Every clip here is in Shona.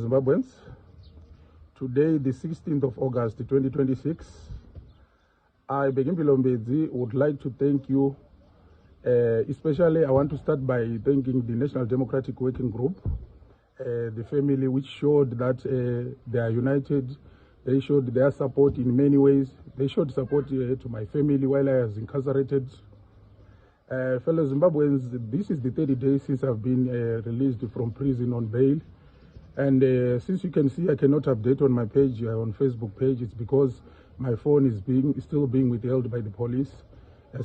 Zimbabweans, today the 16th of August 2026, I, Bhekimpilo Mbedzi, would like to thank you. Especially I want to start by thanking the National Democratic Working Group, the family which showed that they are united. They showed their support in many ways. They showed support to my family while I was incarcerated. Fellow Zimbabweans, this is the 30th day since I've been released from prison on bail. And since you can see I cannot update on my page, on Facebook page, it's because my phone is still being withheld by the police,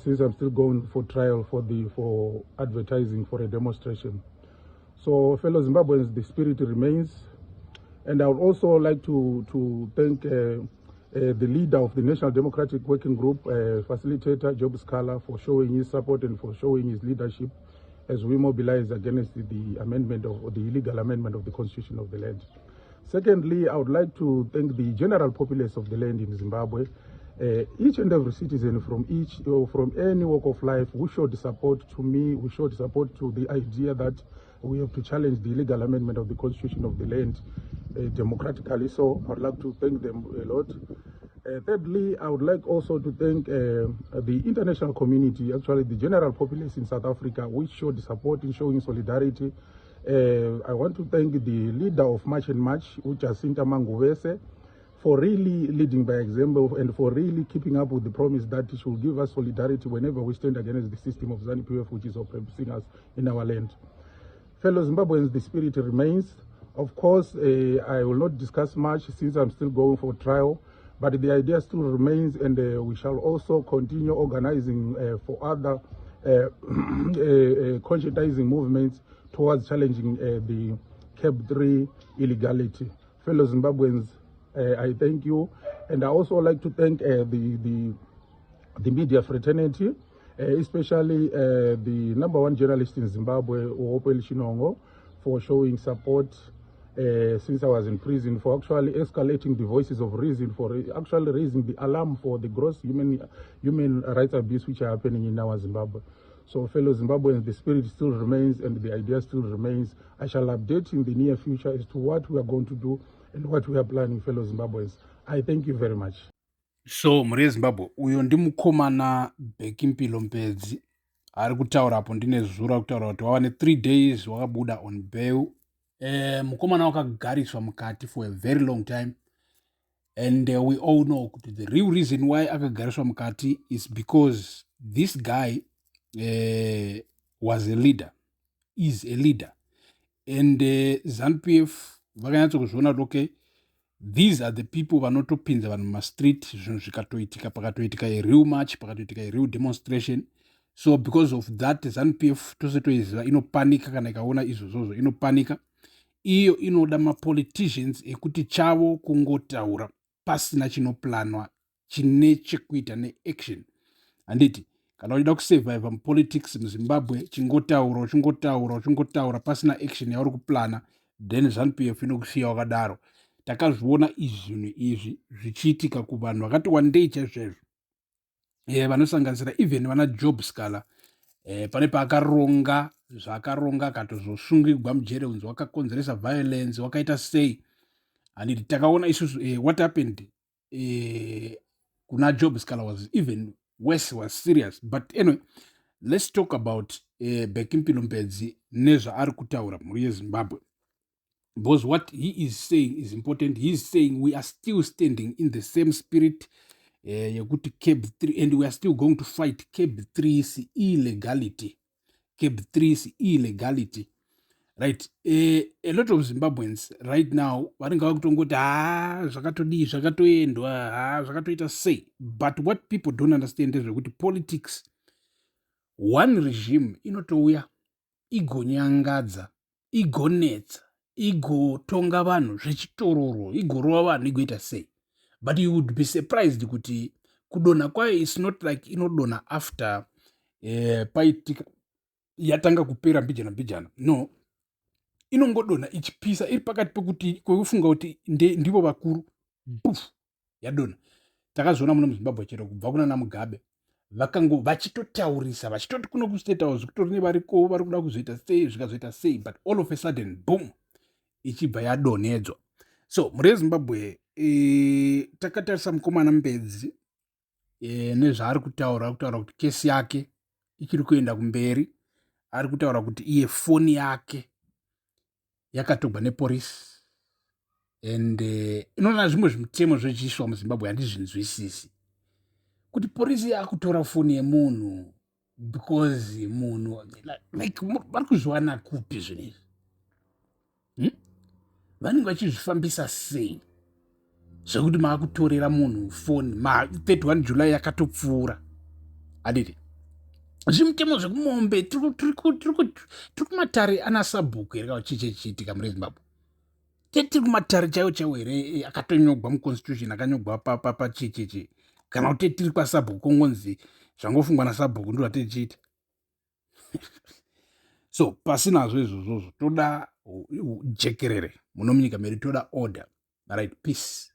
since I'm still going for trial for advertising for a demonstration. So fellow Zimbabweans, the spirit remains. And I would also like to thank the leader of the National Democratic Working Group, facilitator Job Scala, for showing his support and for showing his leadership as we mobilize against the amendment of the illegal amendment of the Constitution of the land. Secondly, I would like to thank the general populace of the land in Zimbabwe, each and every citizen from any walk of life who showed support to me, who showed support to the idea that we have to challenge the illegal amendment of the Constitution of the land democratically. So I'd like to thank them a lot. Thirdly, I would like also to thank the international community, actually the general populace in South Africa, which showed support in showing solidarity. I want to thank the leader of March and March, Jacinta Manguvese, for really leading by example and for really keeping up with the promise that she will give us solidarity whenever we stand against the system of ZANU-PF, which is oppressing us in our land. Fellow Zimbabweans, the spirit remains. Of course, I will not discuss much since I'm still going for trial, but the idea still remains, and we shall also continue organizing for other conscientizing movements towards challenging the CAB 3 illegality. Fellow Zimbabweans, I thank you, and I also like to thank the media fraternity, especially the #1 journalist in Zimbabwe, Opel Shinongo, for showing support since I was in prison, for actually escalating the voices of reason, for actually raising the alarm for the gross human rights abuse which are happening in our Zimbabwe. So fellow Zimbabweans, the spirit still remains and the idea still remains. I shall update in the near future as to what we are going to do and what we are planning, fellow Zimbabweans. I thank you very much. So muri Zimbabwe uyo ndi mukomana Bhekimpilo Mbedzi ari kutaura apo ndine zura kutaura kuti wava ne3 days wakabuda on bail. Mukomana wakagariswa mukati for a very long time, and we all know kuti the real reason why akagariswa mukati is because this guy was a leader, is a leader, and ZANU-PF vakanyatsa kuzviona kuti okay, these are the people vanotopinza vanhu mumastreet, zvinhu zvikatoitika, pakatoitika a real march, pakatoitika a real demonstration. So because of that, ZANU-PF tose toiziva inopanika, kana ikaona izvozvozvo inopanika. Iyo inoda mapoliticians ekuti chavo kungotaura pasina chinoplanwa chine chekuita neaction. Handiti kana uchida kusurvive mupolitics muzimbabwe, chingotaura pasina action yauri kuplana, then ZANU-PF inokusiya wakadaro. Takazviona izvinhu izvi zvichiitika kuvanhu vakati wandei chaizvo vanosanganisira even vana Job Scala. Pane paakaronga zvakaronga akatozosungirwa Mujere unzi wakakonzeresa violence, wakaita sei. And takaona isusu what happened kuna Job Scala was even worse, was serious. But anyway, let's talk about Bhekimpilo Mbedzi nezvaari kutaura mhuri yeZimbabwe. Because what he is saying is important. He is saying we are still standing in the same spirit, yekuti CAB 3, and we are still going to fight CAB 3's illegality. CAB 3's illegality. Right? A lot of Zimbabweans right now varinga vakutongoti zvakatodii, zvakatoendwa, zvakatoita sei. But what people don't understand is kuti politics, one regime inotouya igonyangadza, igonetsa, igotonga vanhu zvechitororo, igorova vanhu, igoita sei. But you would be surprised kuti kudonha kwayo is not like inodonha after paitika yatanga kupera mbijana. No, inongodonha ichipisa iri pakati pekuti kwekufunga kuti ndivo vakuru, puf, yadonha. Takazviona muno muZimbabwe chero kubva kuna naMugabe vakango vachitotaurisa, vachitoti kuno kustate house kutori nevariko vari kuda kuzoita sei, zvikazoita sei, but all of a sudden boom, ichibva yadonhedzwa. So mhuri yezimbabwe takatarisa mukomana Mbedzi nezvaari kutaura kuti kesi yake ichiri kuenda kumberi. Ari kutaura kuti iye foni yake yakatogwa nepolisi, and inoona zvimwe zvimutemo zvechiiswa muzimbabwe handizvinzwisisi kuti polisi yakutora foni yemunhu because munhu like vari kuzviwana kupi zvinezvi? Vanenge vachizvifambisa sei zvekuti maakutorera munhu foni 31 July yakatopfuura? Aditi zvimutemo zvekumombe tiri kumatare ana sabhuku here chichiitika muri Zimbabwe? Tiri kumatare chaiwo here akatonyogwa muconstitution, akanyogwa pachichichi, kana kuti tiri kwasabhuku kongonzi zvangofungwa nasabhuku ndo atichiita? So pasinazvo izvozvozvo toda jekerere muno munyika medu, toda order, right, peace.